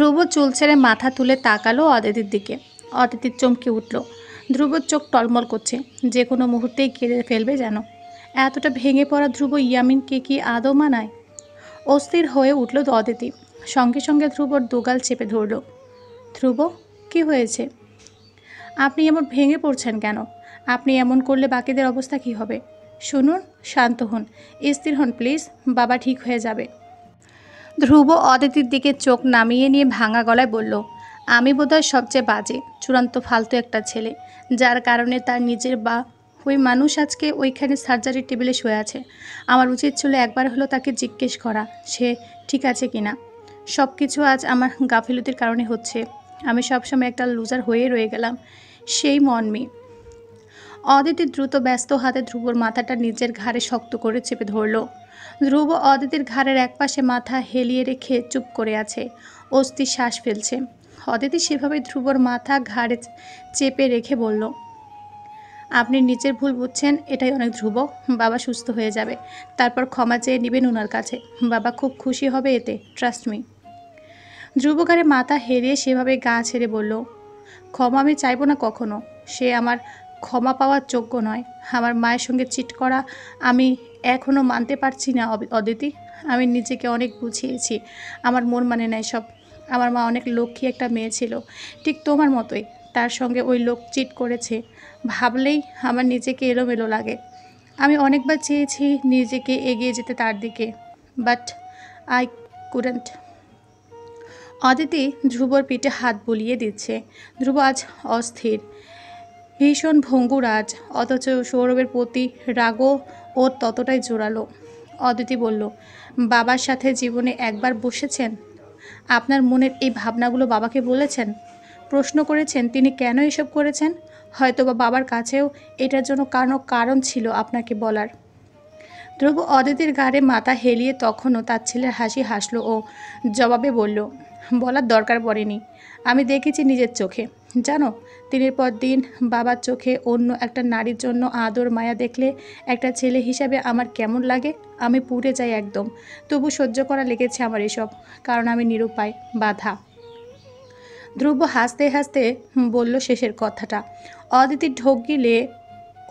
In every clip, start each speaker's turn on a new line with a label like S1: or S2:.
S1: ধ্রুব চুল ছেড়ে মাথা তুলে তাকালো অদিতির দিকে। অদিতির চমকে উঠল। ধ্রুবর চোখ টলমল করছে, যে কোনো মুহূর্তেই কেঁদে ফেলবে যেন। এতটা ভেঙে পড়া ধ্রুব ইয়ামিনকে কি আদৌ মানায়? অস্থির হয়ে উঠল অদিতি। সঙ্গে সঙ্গে ধ্রুবর দোগাল চেপে ধরল। ধ্রুব, কি হয়েছে? আপনি এমন ভেঙে পড়ছেন কেন? আপনি এমন করলে বাকিদের অবস্থা কি হবে? শুনুন, শান্ত হন, স্থির হন প্লিজ, বাবা ঠিক হয়ে যাবে। ধ্রুব অদিতির দিকে চোখ নামিয়ে নিয়ে ভাঙা গলায় বলল, আমি বোধহয় সবচেয়ে বাজে, চূড়ান্ত ফালতু একটা ছেলে, যার কারণে তার নিজের বা ওই মানুষ আজকে ওইখানে সার্জারির টেবিলে শুয়ে আছে। আমার উচিত ছিল একবার হলো তাকে জিজ্ঞেস করা সে ঠিক আছে কিনা। সব কিছু আজ আমার গাফিলতির কারণে হচ্ছে। আমি সবসময় একটা লুজার হয়ে রয়ে গেলাম, সেই মনমি। অদিতি দ্রুত ব্যস্ত হাতে ধ্রুবর মাথাটা নিজের ঘাড়ে শক্ত করে চেপে ধরল। ধ্রুব অদিতির ঘাড়ের একপাশে মাথা হেলিয়ে রেখে চুপ করে আছে, অস্থির শ্বাস ফেলছে। অদিতি সেভাবে ধ্রুবর মাথা ঘাড়ে চেপে রেখে বলল, আপনি নিজের ভুল বুঝছেন, এটাই অনেক ধ্রুব। বাবা সুস্থ হয়ে যাবে, তারপর ক্ষমা চেয়ে নেবেন ওনার কাছে। বাবা খুব খুশি হবে এতে, ট্রাস্ট মি। ধ্রুব ঘাড়ে মাথা হেরিয়ে সেভাবে গা ছেড়ে বলল, ক্ষমা আমি চাইবো না কখনো। সে আমার ক্ষমা পাওয়ার যোগ্য নয়। আমার মায়ের সঙ্গে চিট করা আমি এখনও মানতে পারছি না অদিতি। আমি নিজেকে অনেক বুঝিয়েছি, আমার মন মানে নাই সব। আমার মা অনেক লক্ষ্মী একটা মেয়ে ছিল, ঠিক তোমার মতোই। তার সঙ্গে ওই লোক চিট করেছে, ভাবলেই আমার নিজেকে এলোমেলো লাগে। আমি অনেকবার চেয়েছি নিজেকে এগিয়ে যেতে তার দিকে, বাট আই কুডেন্ট। অদিতি ধ্রুবর পিঠে হাত বুলিয়ে দিচ্ছে। ধ্রুব আজ অস্থির, ভীষণ ভঙ্গুর আজ, অথচ সৌরভের প্রতি রাগও ওর ততটাই জোরালো। অদিতি বলল, বাবার সাথে জীবনে একবার বসেছেন? আপনার মনের এই ভাবনাগুলো বাবাকে বলেছেন? প্রশ্ন করেছেন তিনি কেন এসব করেছেন? হয়তোবা বাবার কাছেও এটার জন্য কারণ ছিল আপনাকে বলার। ধ্রুব অদিতির ঘাড়ে মাথা হেলিয়ে তখনও তার ছেলের হাসি হাসল ও জবাবে বলল, বলার দরকার পড়েনি। আমি দেখেছি নিজের চোখে। জানো, দিনের পর দিন বাবার চোখে অন্য একটা নারীর জন্য আদর মায়া দেখলে একটা ছেলে হিসাবে আমার কেমন লাগে। আমি পুড়ে যাই একদম। তবু সহ্য করা লেগেছে আমার এসব, কারণ আমি নিরুপায়, বাধা। ধ্রুব হাসতে হাসতে বলল শেষের কথাটা। অদিতির ঢোক গিলে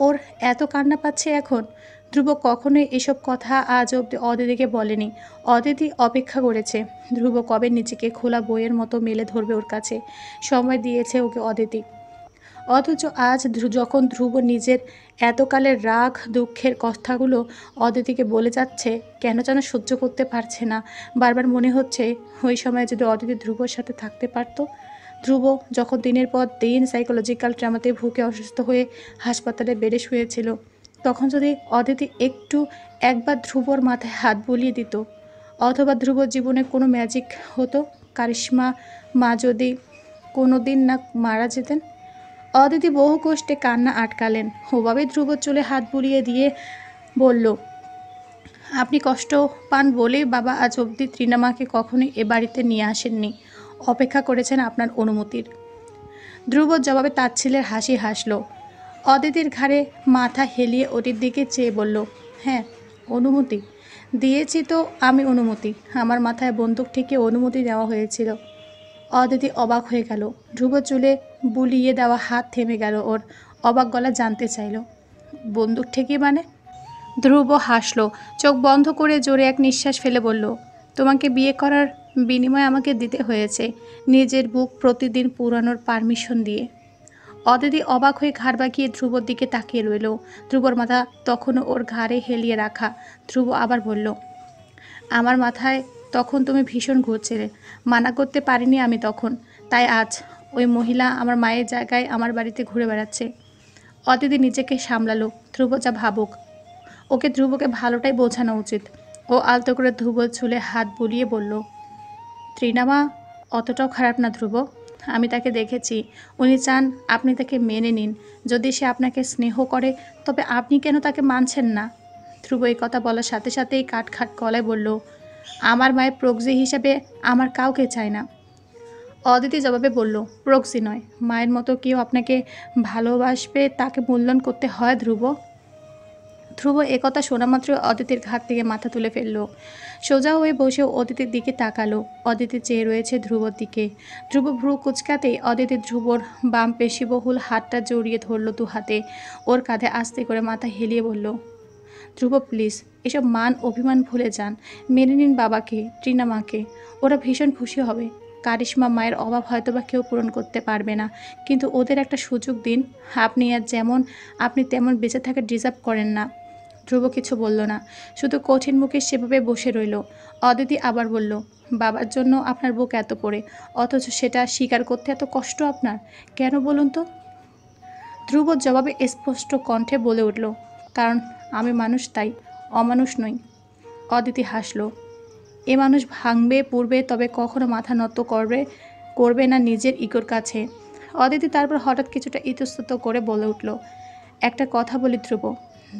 S1: ওর এত কান্না পাচ্ছে এখন। ধ্রুব কখনোই এসব কথা আজ অব্দি অদিতিকে বলেনি। অদিতি অপেক্ষা করেছে ধ্রুব কবে নিজেকে খোলা বইয়ের মতো মেলে ধরবে ওর কাছে। সময় দিয়েছে ওকে অদিতি। অথচ আজ যখন ধ্রুব নিজের এতকালের রাগ দুঃখের কথাগুলো অদিতিকে বলে যাচ্ছে, কেন যেন সহ্য করতে পারছে না। বারবার মনে হচ্ছে ওই সময় যদি অদিতি ধ্রুবর সাথে থাকতে পারত। ধ্রুব যখন দিনের পর দিন সাইকোলজিক্যাল ট্রমাতে ভুগে অসুস্থ হয়ে হাসপাতালে বেডে শুয়েছিল, তখন যদি অদিতি একবার ধ্রুবর মাথায় হাত বুলিয়ে দিত, অথবা ধ্রুবর জীবনে কোনো ম্যাজিক হতো, কারিশ্মা মা যদি কোনো দিন না মারা যেতেন। অদিতি বহু কষ্টে কান্না আটকালেন। ওভাবে ধ্রুবর চুলে হাত বুলিয়ে দিয়ে বলল, আপনি কষ্ট পান বলেই বাবা আজ অবধি ত্রিনামাকে কখনোই এ বাড়িতে নিয়ে আসেননি, অপেক্ষা করেছেন আপনার অনুমতির। ধ্রুবর জবাবে তার ছেলের হাসি হাসল। অদিতির ঘাড়ে মাথা হেলিয়ে ওটির দিকে চেয়ে বলল, হ্যাঁ, অনুমতি দিয়েছি তো আমি। অনুমতি আমার মাথায় বন্দুক ঠেকিয়ে অনুমতি দেওয়া হয়েছিল। অদিতি অবাক হয়ে গেল। ধ্রুব চুলে বুলিয়ে দেওয়া হাত থেমে গেল ওর। অবাক গলা জানতে চাইল, বন্দুক ঠেকিয়ে মানে? ধ্রুব হাসল, চোখ বন্ধ করে জোরে এক নিঃশ্বাস ফেলে বলল, তোমাকে বিয়ে করার বিনিময়ে আমাকে দিতে হয়েছে নিজের বুক প্রতিদিন পুরানোর পারমিশন দিয়ে। অদিতি অবাক হয়ে ঘাড় বাঁকিয়ে ধ্রুবর দিকে তাকিয়ে রইল। ধ্রুবর মাথা তখনও ওর ঘাড়ে হেলিয়ে রাখা। ধ্রুব আবার বলল, আমার মাথায় তখন তুমি ভীষণ ঘুরছিলে, মানা করতে পারিনি আমি তখন, তাই আজ ওই মহিলা আমার মায়ের জায়গায় আমার বাড়িতে ঘুরে বেড়াচ্ছে। অদিতি নিজেকে সামলালো। ধ্রুব যা ভাবুক, ওকে ধ্রুবকে ভালোটাই বোঝানো উচিত। ও আলতো করে ধ্রুবর চুলে হাত বুলিয়ে বলল, ত্রিনামা অতটাও খারাপ না ধ্রুব। আমি তাকে দেখেছি, উনি চান আপনি তাকে মেনে নিন। যদি সে আপনাকে স্নেহ করে তবে আপনি কেন তাকে মানছেন না? ধ্রুব এই কথা বলার সাথে সাথেই কাটখাট গলায় বলল, আমার মায়ের প্রক্সি হিসাবে আমার কাউকে চায় না। অদিতি জবাবে বলল, প্রক্সি নয়, মায়ের মতো কেউ আপনাকে ভালোবাসবে তাকে মূল্যায়ন করতে হয় ধ্রুব। ধ্রুব একথা শোনা মাত্র অদিতির ঘাট থেকে মাথা তুলে ফেলল। সোজা হয়ে বসে অদিতির দিকে তাকালো। অদিতি চেয়ে রয়েছে ধ্রুবর দিকে। ধ্রুব ভ্রু কুচকাতেই অদিতি ধ্রুবর বাম পেশিবহুল হাতটা জড়িয়ে ধরল দু হাতে। ওর কাঁধে আস্তে করে মাথা হেলিয়ে বলল, ধ্রুব প্লিজ, এসব মান অভিমান ভুলে যান। মেনে নিন বাবাকে, ট্রিনা মাকে। ওরা ভীষণ খুশি হবে। কারিশমা মায়ের অভাব হয়তো বা কেউ পূরণ করতে পারবে না, কিন্তু ওদের একটা সুযোগ দিন। আপনি আর যেমন আপনি তেমন বেঁচে থাকা ডিজার্ভ করেন না। ধ্রুব কিছু বলল না, শুধু কঠিন মুখে সেভাবে বসে রইল। অদিতি আবার বলল, বাবার জন্য আপনার বুক এত পড়ে, অথচ সেটা স্বীকার করতে এত কষ্ট আপনার, কেন বলুন তো? ধ্রুব জবাবে স্পষ্ট কণ্ঠে বলে উঠল, কারণ আমি মানুষ, তাই অমানুষ নই। অদিতি হাসল। এ মানুষ ভাঙবে পূর্বে, তবে কখনো মাথা নত করবে না নিজের ইগোর কাছে। অদিতি তারপর হঠাৎ কিছুটা ইতস্তত করে বলে উঠল, একটা কথা বলি ধ্রুব,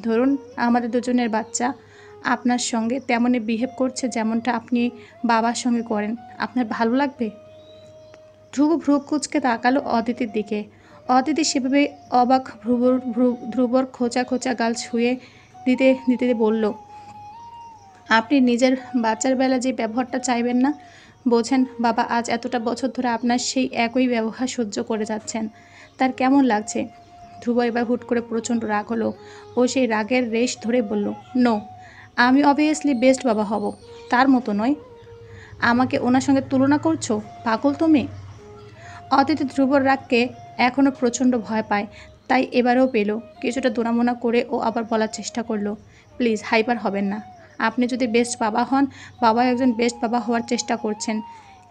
S1: ধরুন আমাদের দুজনের বাচ্চা আপনার সঙ্গে তেমনই বিহেভ করছে যেমনটা আপনি বাবার সঙ্গে করেন, আপনার ভালো লাগবে? ধ্রুব ভ্রু কুচকে তাকালো অদিতির দিকে। অদিতি সেভাবে অবাক ধ্রুবর খোঁচা খোঁচা গাল ছুঁয়ে দিতে দিতে বলল, আপনি নিজের বাচ্চার বেলা যে ব্যবহারটা চাইবেন না, বোঝেন বাবা আজ এতটা বছর ধরে আপনার সেই একই ব্যবহার সহ্য করে যাচ্ছেন, তার কেমন লাগছে? ধ্রুব এবার হুট করে প্রচণ্ড রাগ হলো। ও সেই রাগের রেশ ধরে বলল, নো, আমি অবভিয়াসলি বেস্ট বাবা হব, তার মতো নয়। আমাকে ওনার সঙ্গে তুলনা করছো, পাগল তুমি? অদিতি ধ্রুবর রাগকে এখনও প্রচণ্ড ভয় পায়, তাই এবারেও পেল। কিছুটা দোনামোনা করে ও আবার বলার চেষ্টা করলো, প্লিজ হাইপার হবেন না। আপনি যদি বেস্ট বাবা হন, বাবা একজন বেস্ট বাবা হওয়ার চেষ্টা করছেন।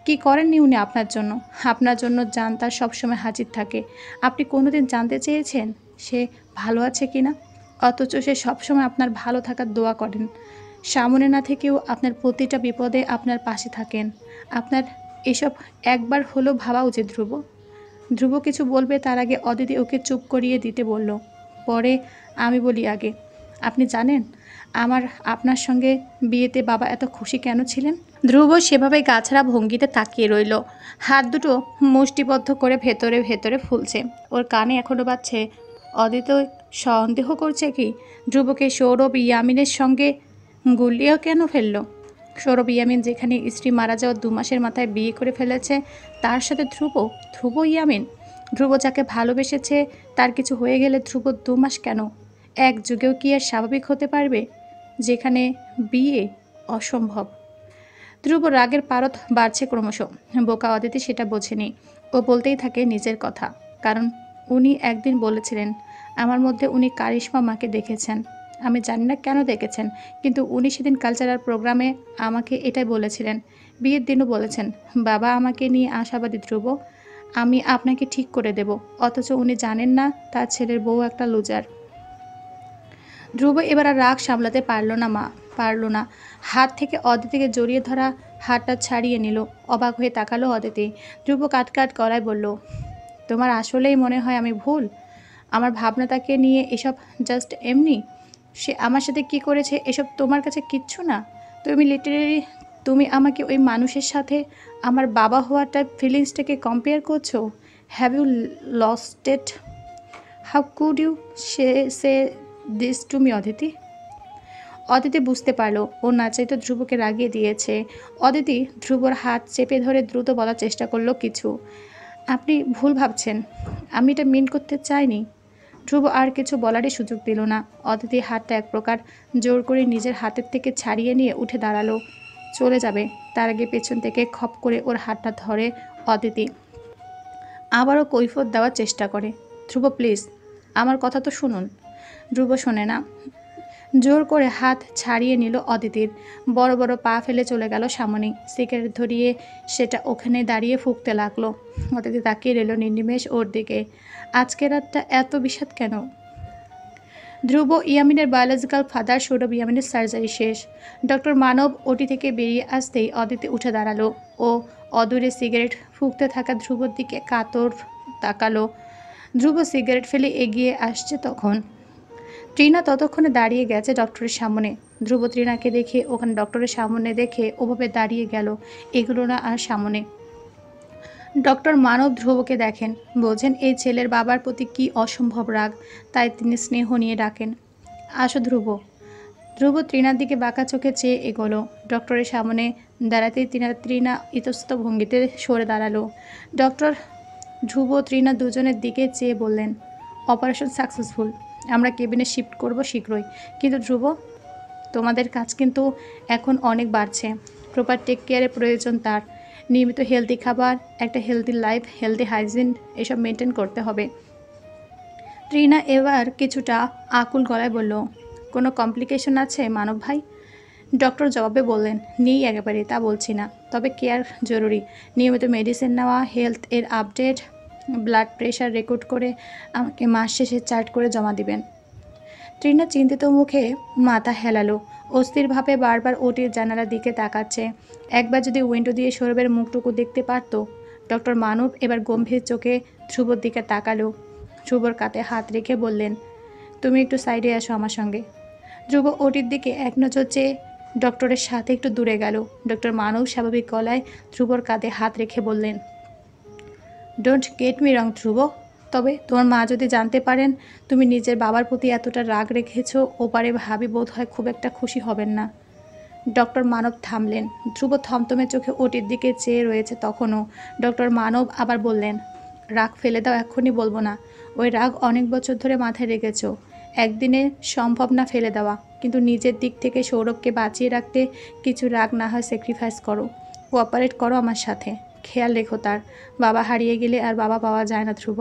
S1: কি করেননি উনি আপনার জন্য? আপনার জন্য জান তার সবসময় হাজির থাকে। আপনি কোনোদিন জানতে চেয়েছেন সে ভালো আছে কি না? অথচ সে সবসময় আপনার ভালো থাকার দোয়া করেন। সামনে না থেকেও আপনার প্রতিটা বিপদে আপনার পাশে থাকেন। আপনার এসব একবার হলেও ভাবা উচিত ধ্রুব। ধ্রুব কিছু বলবে তার আগে অদিতি ওকে চুপ করিয়ে দিতে বলল, পরে আমি বলি আগে। আপনি জানেন আপনার সঙ্গে বিয়েতে বাবা এত খুশি কেন ছিলেন? ধ্রুব সেভাবে গাছড়া ভঙ্গিতে তাকিয়ে রইল। হাত দুটো মুষ্টিবদ্ধ করে ভেতরে ভেতরে ফুলছে। ওর কানে এখনও বাজছে, অদিতি সন্দেহ করছে কি ধ্রুবকে সৌরভ ইয়ামিনের সঙ্গে গুলিয়ে কেন ফেলল? সৌরভ ইয়ামিন যেখানে স্ত্রী মারা যাওয়ার 2 মাসের মাথায় বিয়ে করে ফেলেছে, তার সাথে ধ্রুব ইয়ামিন। ধ্রুব যাকে ভালোবেসেছে তার কিছু হয়ে গেলে ধ্রুব 2 মাস কেন, এক যুগেও কি আর স্বাভাবিক হতে পারবে, যেখানে বিয়ে অসম্ভব? ধ্রুব রাগের পারদ বাড়ছে ক্রমশ। বোকা অদিতি সেটা বোঝেনি। ও বলতেই থাকে নিজের কথা, কারণ উনি একদিন বলেছিলেন আমার মধ্যে উনি কারিশমা মাকে দেখেছেন। আমি জানি না কেন দেখেছেন, কিন্তু উনি সেদিন কালচারাল প্রোগ্রামে আমাকে এটাই বলেছিলেন। বিয়ের দিনও বলেছেন, বাবা আমাকে নিয়ে আশাবাদী ধ্রুব, আমি আপনাকে ঠিক করে দেব। অথচ উনি জানেন না তার ছেলের বউ একটা লুজার। ধ্রুব এবার আর রাগ সামলাতে পারল না। হাত থেকে অদিতিকে জড়িয়ে ধরা হাতটা ছাড়িয়ে নিল। অবাক হয়ে তাকালো অদিতি। ধ্রুব কাট গলায় বলল, তোমার আসলেই মনে হয় আমি ভুল? আমার ভাবনা তাকে নিয়ে এসব জাস্ট এমনি? সে আমার সাথে কি করেছে এসব তোমার কাছে কিচ্ছু না? তুমি আমাকে ওই মানুষের সাথে আমার বাবা হওয়াটা ফিলিংসটাকে কম্পেয়ার করছো? Have you lost it? How could you say this to me Aditi? Aditi বুঝতে পারলো ও না চাইতো ধ্রুবকে রাগিয়ে দিয়েছে। অদিতি ধ্রুবর হাত চেপে ধরে দ্রুত বলার চেষ্টা করলো কিছু। আপনি ভুল ভাবছেন, আমি এটা মিন করতে চাইনি। ধ্রুব আর কিছু বলারই সুযোগ দিল না। অদিতি হাতটা এক প্রকার জোর করে নিজের হাতের থেকে ছাড়িয়ে নিয়ে উঠে দাঁড়ালো, চলে যাবে। তার আগে পেছন থেকে খপ করে ওর হাতটা ধরে অদিতি আবারও কৈফিয়ত দেওয়ার চেষ্টা করে, ধ্রুব প্লিজ আমার কথা তো শুনুন। ধ্রুব শোনে না। জোর করে হাত ছাড়িয়ে নিল অদিতির। বড় বড় পা ফেলে চলে গেল সামনে। সিগারেট ধরিয়ে সেটা ওখানে দাঁড়িয়ে ফুঁকতে লাগলো। অদিতি তাকিয়ে রইল নির্নিমেষ ওর দিকে। আজকে রাতটা এত বিষাদ কেন? ধ্রুব ইয়ামিনের বায়োলজিক্যাল ফাদার সৌরভ ইয়ামিনের সার্জারি শেষ। ডক্টর মানব ওটি থেকে বেরিয়ে আসতেই অদিতি উঠে দাঁড়ালো। ও অদূরে সিগারেট ফুঁকতে থাকা ধ্রুবর দিকে কাতর তাকালো। ধ্রুব সিগারেট ফেলে এগিয়ে আসছে তখন ট্রিনা ততক্ষণে দাঁড়িয়ে গেছে ডক্টরের সামনে। ধ্রুব ট্রিনাকে দেখে ওখানে ডক্টরের সামনে দেখে ওভাবে দাঁড়িয়ে গেল, এগুলো না আর সামনে। ডক্টর মানব ধ্রুবকে দেখেন, বোঝেন এই ছেলের বাবার প্রতি কি অসম্ভব রাগ, তাই তিনি স্নেহ নিয়ে ডাকেন, আসো ধ্রুব। ধ্রুব তৃণার দিকে বাঁকা চোখে চেয়ে এগোলো। ডক্টরের সামনে দাঁড়াতেই তৃণা ইতস্তত ভঙ্গিতে সরে দাঁড়ালো। ডক্টর ধ্রুব তৃণা দুজনের দিকে চেয়ে বললেন, অপারেশন সাকসেসফুল। আমরা কেবিনে শিফট করব শীঘ্রই। কিন্তু ধ্রুব, তোমাদের কাজ কিন্তু এখন অনেক বাড়ছে। প্রপার টেক কেয়ারের প্রয়োজন তার। নিয়মিত হেলদি খাবার, একটা হেলদি লাইফ, হেলদি হাইজিন এসব মেনটেন করতে হবে। তৃণা এবার কিছুটা আকুল গলায় বলল, কোনো কমপ্লিকেশন আছে মানব ভাই? ডক্টর জবাবে বললেন, নেই একেবারে তা বলছি না, তবে কেয়ার জরুরি। নিয়মিত মেডিসিন নেওয়া, হেলথ এর আপডেট, ব্লাড প্রেশার রেকর্ড করে আমাকে মাস শেষে চার্ট করে জমা দিবেন। তৃণা চিন্তিত মুখে মাথা হেলালো। অস্থিরভাবে বারবার ওটির জানালার দিকে তাকাচ্ছে। একবার যদি উইন্ডো দিয়ে সৌরভের মুখটুকু দেখতে পারত। ডক্টর মানব এবার গম্ভীর চোখে ধ্রুবর দিকে তাকালো। ধ্রুবর কাঁধে হাত রেখে বললেন, তুমি একটু সাইডে আসো আমার সঙ্গে। ধ্রুব ওটির দিকে এক নজর চেয়ে ডক্টরের সাথে একটু দূরে গেল। ডক্টর মানব স্বাভাবিক গলায় ধ্রুবর কাঁধে হাত রেখে বললেন, ডোন্ট গেট মি রং ধ্রুব, তবে তোমার মা যদি জানতে পারেন তুমি নিজের বাবার প্রতি এতটা রাগ রেখেছ, ওপারে ভাবি বোধ হয় খুব একটা খুশি হবেন না। ডক্টর মানব থামলেন। ধ্রুব থমথমে চোখে ওটির দিকে চেয়ে রয়েছে তখনও। ডক্টর মানব আবার বললেন, রাগ ফেলে দাও, এক্ষুনি বলবো না। ওই রাগ অনেক বছর ধরে মাথায় রেখেছ। একদিনে সম্ভব না ফেলে দেওয়া, কিন্তু নিজের দিক থেকে সৌরভকে বাঁচিয়ে রাখতে কিছু রাগ না হয় স্যাক্রিফাইস করো। কোঅপারেট করো আমার সাথে। খেয়াল রেখো তার। বাবা হারিয়ে গেলে আর বাবা পাওয়া যায় না ধ্রুব।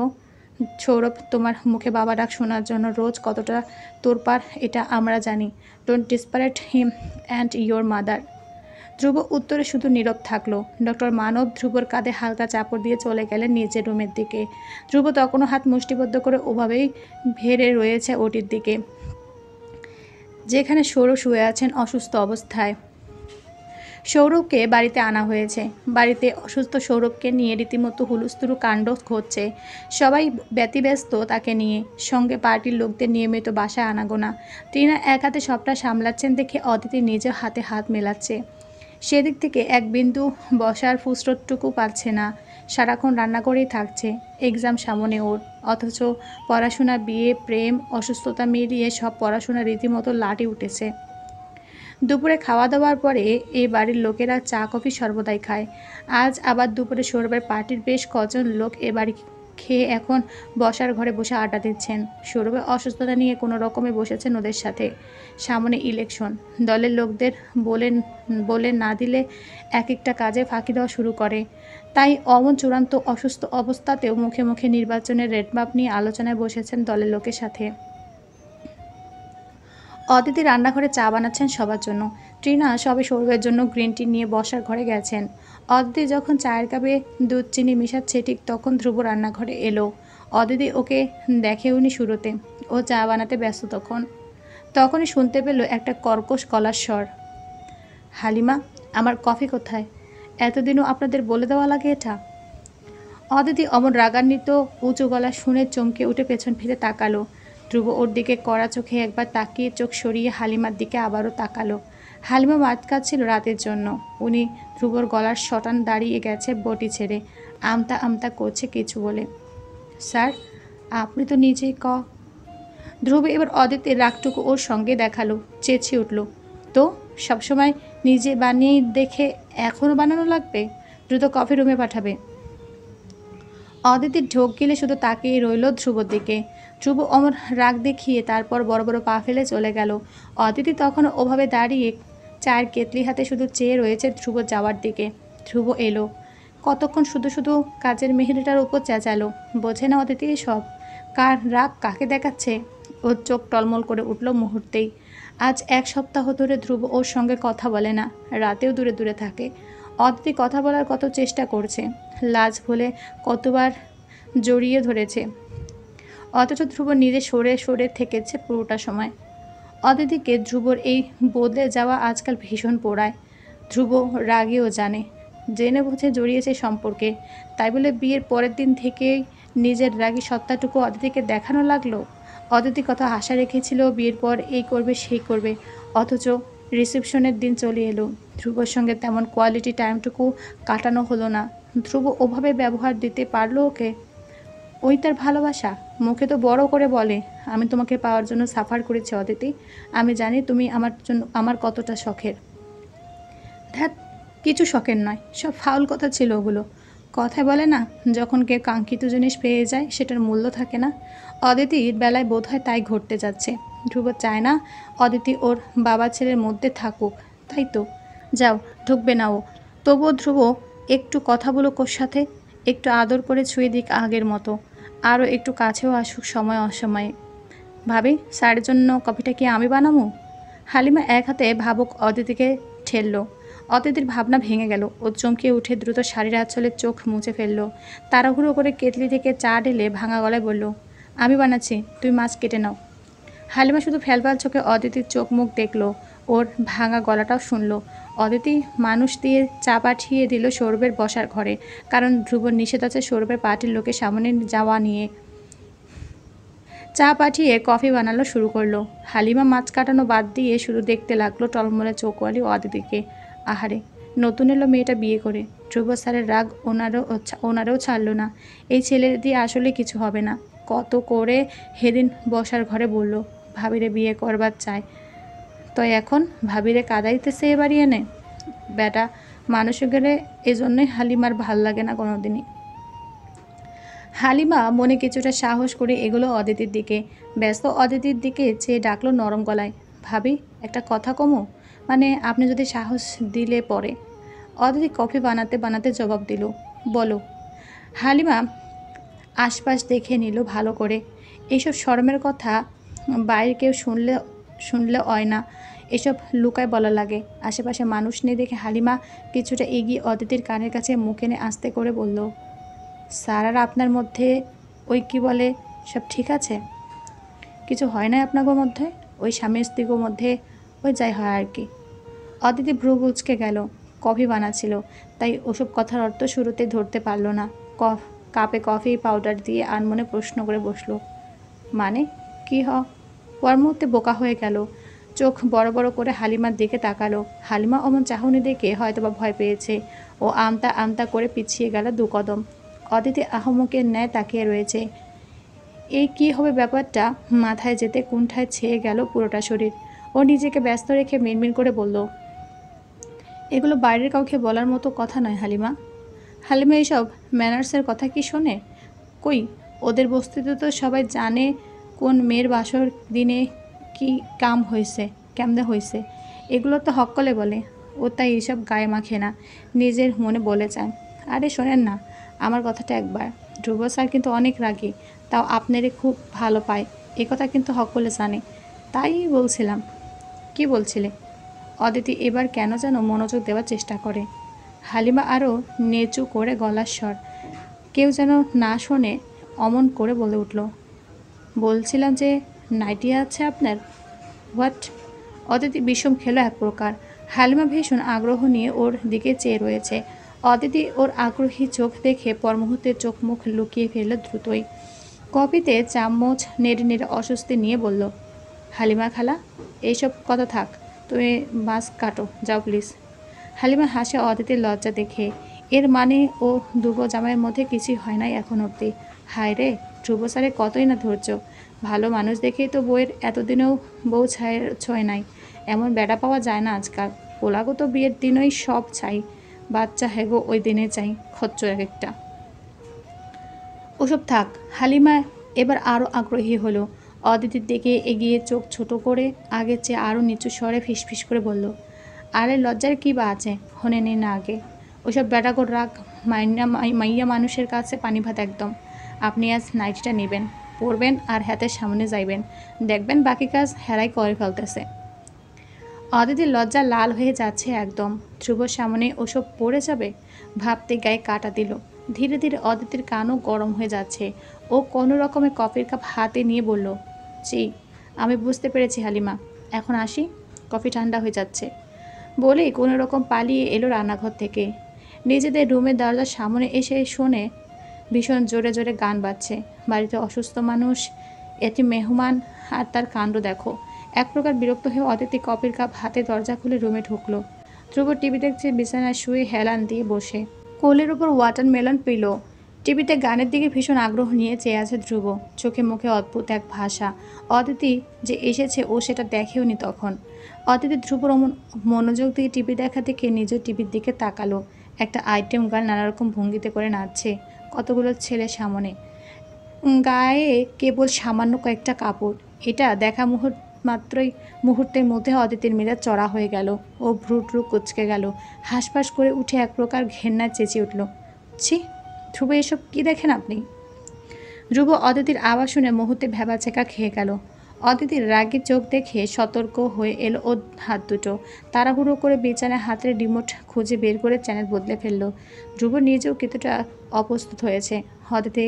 S1: সৌরভ তোমার মুখে বাবা ডাক শোনার জন্য রোজ কতটা তোরপার এটা আমরা জানি। Don't disparate him and your mother. Dhruba উত্তরে শুধু নীরব থাকলো। ডক্টর মানব ধ্রুবর কাঁধে হালকা চাপড় দিয়ে চলে গেলেন নিজের রুমের দিকে। ধ্রুব তখনও হাত মুষ্টিবদ্ধ করে ওভাবেই ভেড়ে রয়েছে ওটির দিকে, যেখানে সৌরভ শুয়ে আছেন অসুস্থ অবস্থায়। সৌরভকে বাড়িতে আনা হয়েছে। বাড়িতে অসুস্থ সৌরভকে নিয়ে রীতিমতো হুলুস্থুলু কাণ্ড ঘটছে। সবাই ব্যতিব্যস্ত তাকে নিয়ে। সঙ্গে পার্টির লোকদের নিয়মিত বাসায় আনাগোনা। তৃণা এক হাতে সবটা সামলাচ্ছেন দেখে অদিতি নিজের হাতে হাত মেলাচ্ছে। সেদিক থেকে এক বিন্দু বসার ফুসরতটুকু পাচ্ছে না। সারাক্ষণ রান্না করেই থাকছে। এক্সাম সামনে ওর, অথচ পড়াশোনা, বিয়ে, প্রেম, অসুস্থতা মিলিয়ে সব পড়াশোনা রীতিমতো লাটে উঠেছে। দুপুরে খাওয়া দাওয়ার পরে এই বাড়ির লোকেরা চা কফি সর্বদাই খায়। আজ আবার দুপুরে সৌরভের পার্টির বেশ কজন লোক এ বাড়ি খেয়ে এখন বসার ঘরে বসে আড্ডা দিচ্ছেন। সৌরভের অসুস্থতা নিয়ে কোনো রকমে বসেছেন ওদের সাথে। সামনে ইলেকশন। দলের লোকদের বলে না দিলে এক একটা কাজে ফাঁকি দেওয়া শুরু করে। তাই অমন চূড়ান্ত অসুস্থ অবস্থাতেও মুখে মুখে নির্বাচনের রেডম্যাপ নিয়ে আলোচনায় বসেছেন দলের লোকের সাথে। অদিতি রান্নাঘরে চা বানাচ্ছেন সবার জন্য। তৃণা সবে সৌরভের জন্য গ্রিন টি নিয়ে বসার ঘরে গেছেন। অদিতি যখন চায়ের কাপে দুধ চিনি মিশাচ্ছে ঠিক তখন ধ্রুব রান্নাঘরে এলো। অদিতি ওকে দেখেওনি শুরুতে। ও চা বানাতে ব্যস্ত তখনই শুনতে পেল একটা কর্কশ গলার স্বর, হালিমা, আমার কফি কোথায়? এতদিনও আপনাদের বলে দেওয়া লাগে এটা? অদিতি অমন রাগান্বিত উঁচু গলা শুনে চমকে উঠে পেছন ফিরে তাকালো। ধ্রুব ওর দিকে কড়া চোখে একবার তাকিয়ে চোখ সরিয়ে হালিমার দিকে আবারও তাকালো। হালিমা মাছ খাচ্ছিল রাতের জন্য। উনি ধ্রুবর গলার শটান দাঁড়িয়ে গেছে বটি ছেড়ে, আমতা আমতা করছে কিছু বলে। স্যার, আপনি তো নিজেই ধ্রুব এবার অদিতির রাগটুকু ওর সঙ্গে দেখালো। চেঁচিয়ে উঠল, তো সবসময় নিজে বানিয়ে দেখে এখনও বানানো লাগবে? দ্রুত কফি রুমে পাঠাবে। অদিতির ঢোক গিলে শুধু তাকিয়ে রইল ধ্রুবর দিকে। ধ্রুব অমর রাগ দেখিয়ে তারপর বড় বড় পা ফেলে চলে গেল। অদিতি তখনও ওভাবে দাঁড়িয়ে চায়ের কেতলি হাতে শুধু চেয়ে রয়েছে ধ্রুব যাওয়ার দিকে। ধ্রুব এলো। কতক্ষণ শুধু শুধু কাজের মেহেরিটার উপর চেঁচালো। বোঝে না অদিতি সব? কার রাগ কাকে দেখাচ্ছে? ওর চোখ টলমল করে উঠল মুহূর্তেই। আজ এক সপ্তাহ ধরে ধ্রুব ওর সঙ্গে কথা বলে না, রাতেও দূরে দূরে থাকে। অদিতি কথা বলার কত চেষ্টা করছে, লাজ ভুলে কতবার জড়িয়ে ধরেছে, অথচ ধ্রুব নিজে সরে সরে থেকেছে পুরোটা সময়। অদিতিকে ধ্রুবর এই বদলে যাওয়া আজকাল ভীষণ পোড়ায়। ধ্রুব রাগেও জানে, জেনে বুঝে জড়িয়েছে সম্পর্কে, তাই বলে বিয়ের পরের দিন থেকেই নিজের রাগী সত্তাটুকু অদিতিকে দেখানো লাগলো। অদিতি কত আশা রেখেছিল বিয়ের পর এই করবে সেই করবে, অথচ রিসেপশনের দিন চলে এলো। ধ্রুবর সঙ্গে তেমন কোয়ালিটি টাইমটুকু কাটানো হলো না। ধ্রুব ওভাবে ব্যবহার দিতে পারলো ওকে? ওই তার ভালোবাসা? মুখে তো বড় করে বলে, আমি তোমাকে পাওয়ার জন্য সাফার করেছি অদিতি। আমি জানি তুমি আমার জন্য আমার কতটা শখের। ধ্যাত, কিছু শখের নয়, সব ফাউল কথা ছিল ওগুলো। কথায় বলে না, যখন কেউ কাঙ্ক্ষিত জিনিস পেয়ে যায় সেটার মূল্য থাকে না। অদিতির বেলায় বোধহয় তাই ঘটতে যাচ্ছে। ধ্রুব চায় না অদিতি ওর বাবা ছেলের মধ্যে থাকুক, তাই তো। যাও, ঢুকবে না ও। তবুও ধ্রুব একটু কথা বলুক ওর সাথে, একটু আদর করে ছুঁয়ে দিক আগের মতো, আরও একটু কাছেও আসুক সময় অসময়ে। ভাবি, স্যারের জন্য কফিটা কি আমি বানাবো? হালিমা এক হাতে ভাবুক অদিতিকে ঠেলল। অদিতির ভাবনা ভেঙে গেল। ও চমকে উঠে দ্রুত শাড়ির আঁচলে চোখ মুছে ফেলল। তাড়াহুড়ো করে কেতলি থেকে চা ঢেলে ভাঙা গলায় বলল, আমি বানাচ্ছি, তুই মাছ কেটে নাও। হালিমা শুধু ফ্যালফ্যাল চোখে অদিতির চোখ মুখ দেখল, ওর ভাঙা গলাটাও শুনল। অদিতি মানুষ দিয়ে চা পাঠিয়ে দিল সৌরভের বসার ঘরে, কারণ ধ্রুবর নিষেধ আছে সৌরভের পার্টির লোকের সামনে যাওয়া নিয়ে। চা পাঠিয়ে কফি বানানো শুরু করলো। হালিমা মাছ কাটানো বাদ দিয়ে শুধু দেখতে লাগলো টলমলে চোখওয়ালি অদিতিকে। আহারে, নতুন এলো মেয়েটা বিয়ে করে। ধ্রুব স্যারের রাগ ওনারও ছাড়লো না। এই ছেলে দিয়ে আসলে কিছু হবে না। কত করে সেদিন বসার ঘরে বলল, ভাবিরে বিয়ে করবার চায়, তো এখন ভাবিরে কাদাইতেছে এবারই এনে। বেটা মানুষ গেলে এজন্যই হালিমার ভাল লাগে না কোনোদিনই। হালিমা মনে কিছুটা সাহস করে এগুলো অদিতির দিকে। ব্যস্ত অদিতির দিকে চেয়ে ডাকলো নরম গলায়, ভাবি, একটা কথা কমো, মানে আপনি যদি সাহস দিলে পরে। অদিতি কফি বানাতে বানাতে জবাব দিল, বলো। হালিমা আশপাশ দেখে নিল ভালো করে। এইসব শরমের কথা বাইরে কেউ শুনলে হয় না, এসব লুকায় বলা লাগে। আশেপাশে মানুষ নেই দেখে হালিমা কিছুটা এগিয়ে অদিতির কানের কাছে মুখ এনে আস্তে করে বলল, স্যার আর আপনার মধ্যে ওই কি বলে সব ঠিক আছে? কিছু হয় না আপনাদের মধ্যে? ওই স্বামী স্ত্রীর মধ্যে ওই যাই হয় আর কি। অদিতি ভ্রু কুঁচকে গেল। কফি বানাচ্ছিল, তাই ওসব কথার অর্থ শুরুতে ধরতে পারল না। কাপে কফি পাউডার দিয়ে আনমনে প্রশ্ন করে বসলো, মানে কি পর মুহূর্তে বোকা হয়ে গেল। চোখ বড় বড় করে হালিমার দিকে তাকালো। হালিমা অমন চাহনি দেখে হয়তোবা ভয় পেয়েছে। ও আমতা আমতা করে পিছিয়ে গেল 2 কদম। অদিতি আহমকের ন্যায় তাকিয়ে রয়েছে। এই কি হবে ব্যাপারটা মাথায় যেতে কুণ্ঠায় ছেয়ে গেল পুরোটা শরীর। ও নিজেকে ব্যস্ত রেখে মিনমিন করে বলল, এগুলো বাইরের কাউকে বলার মতো কথা নয় হালিমা। হালিমা এইসব ম্যানার্সের কথা কি শোনে? কই, ওদের বস্তিতে তো সবাই জানে কোন মেয়ের বাসর দিনে কি কাম হয়েছে, কেমনে হয়েছে। এগুলো তো হকলে বলে। ও তাই এইসব গায়ে মাখে না, নিজের মনে বলে যায়। আরে শোনেন না আমার কথাটা একবার। ধ্রুব স্যার কিন্তু অনেক রাগী, তাও আপনারে খুব ভালো পায়, এ কথা কিন্তু হকলে জানে। তাই বলছিলাম। কি বলছিলে? অদিতি এবার কেন যেন মনোযোগ দেওয়ার চেষ্টা করে। হালিমা আরও নেচু করে গলার স্বর, কেউ যেন না শোনে অমন করে বলে উঠল, বলছিলাম যে নাইটি আছে আপনার। হোয়াট? অদিতি বিষম খেলো এক প্রকার। হালিমা ভীষণ আগ্রহ নিয়ে ওর দিকে চেয়ে রয়েছে। অদিতি ওর আগ্রহী চোখ দেখে পর মুহূর্তে চোখ মুখ লুকিয়ে ফেলল দ্রুতই। কফিতে চামচ নেড়ে নেড়ে অস্বস্তি নিয়ে বলল, হালিমা খালা, এইসব কথা থাক, তুমি মাছ কাটো যাও প্লিজ। হালিমা হাসে অদিতির লজ্জা দেখে। এর মানে ও ধ্রুব জামাইয়ের মধ্যে কিছুই হয় নাই এখন অবধি। হায় রে, ধ্রুব স্যারের কতই না ধৈর্য। ভালো মানুষ দেখেই তো বউয়ের এতদিনেও বউ ছয় নাই। এমন বেড়া পাওয়া যায় না আজকাল। পোলাগো তো বিয়ের দিনই সব চাই, বাচ্চা হেগো ওই দিনে চাই, খচ্চ এক একটা। ওসব থাক। হালিমা এবার আরও আগ্রহী হলো। অদিতির দিকে এগিয়ে চোখ ছোট করে আগের চেয়ে আরও নিচু স্বরে ফিসফিস করে বলল, আরে লজ্জার কী বা আছে, হনে নেই না আগে। ওসব বেটাকোর রাগ মাইয়া মানুষের কাছে পানি ভাত একদম। আপনি আজ নাইটিটা নেবেন, পরবেন আর হাতের সামনে যাইবেন, দেখবেন বাকি কাজ হেরাই করে ফেলতেছে। অদিতির লজ্জা লাল হয়ে যাচ্ছে একদম। ধ্রুবর সামনে ওসব পড়ে যাবে ভাবতে গায়ে কাটা দিল। ধীরে ধীরে অদিতির কানও গরম হয়ে যাচ্ছে। ও কোনো রকমে কফির কাপ হাতে নিয়ে বলল, জি আমি বুঝতে পেরেছি হালিমা, এখন আসি, কফি ঠান্ডা হয়ে যাচ্ছে। বলেই কোনো রকম পালিয়ে এলো রান্নাঘর থেকে। নিজেদের রুমের দরজার সামনে এসে শোনে ভীষণ জোরে জোরে গান বাজছে। বাড়িতে অসুস্থ মানুষ, এটি মেহমান, আর তার কাণ্ড দেখো। এক প্রকার বিরক্ত হয়ে অদিতি কফির কাপ হাতে দরজা খুলে রুমে ঢুকলো। ধ্রুব টিভি দেখছে বিছানায় শুয়ে হেলান দিয়ে বসে। কোলের ওপর ওয়াটারমেলন পিলো। টিভিতে গানের দিকে ভীষণ আগ্রহ নিয়ে চেয়ে আছে ধ্রুব। চোখে মুখে অদ্ভুত এক ভাষা। অদিতি যে এসেছে ও সেটা দেখেওনি তখন। অদিতি ধ্রুবর মনোযোগ দিয়ে টিভি দেখা দেখে নিজের টিভির দিকে তাকালো। একটা আইটেম গান নানারকম ভঙ্গিতে করে নাচছে কতগুলো ছেলে সামনে, গায়ে কেবল সামান্য কয়েকটা কাপড়। এটা দেখা মুহূর্তের মধ্যে অদিতির মেজাজ চড়া হয়ে গেল। ও ভ্রু ট্রু কুচকে গেল। হাঁসফাঁস করে উঠে এক প্রকার ঘেন্নায় চেঁচিয়ে উঠল, ছি ধ্রুব, এসব কি দেখেন আপনি? ধ্রুব অদিতির আওয়াজ শুনে মুহূর্তে ভ্যাবাচেকা খেয়ে গেল। অদিতির রাগী চোখ দেখে সতর্ক হয়ে এলো ওর হাত দুটো। তাড়াহুড়ো করে বিছানায় হাতের রিমোট খুঁজে বের করে চ্যানেল বদলে ফেলল। ধ্রুব নিজেও কিছুটা অপ্রস্তুত হয়েছে। অদিতি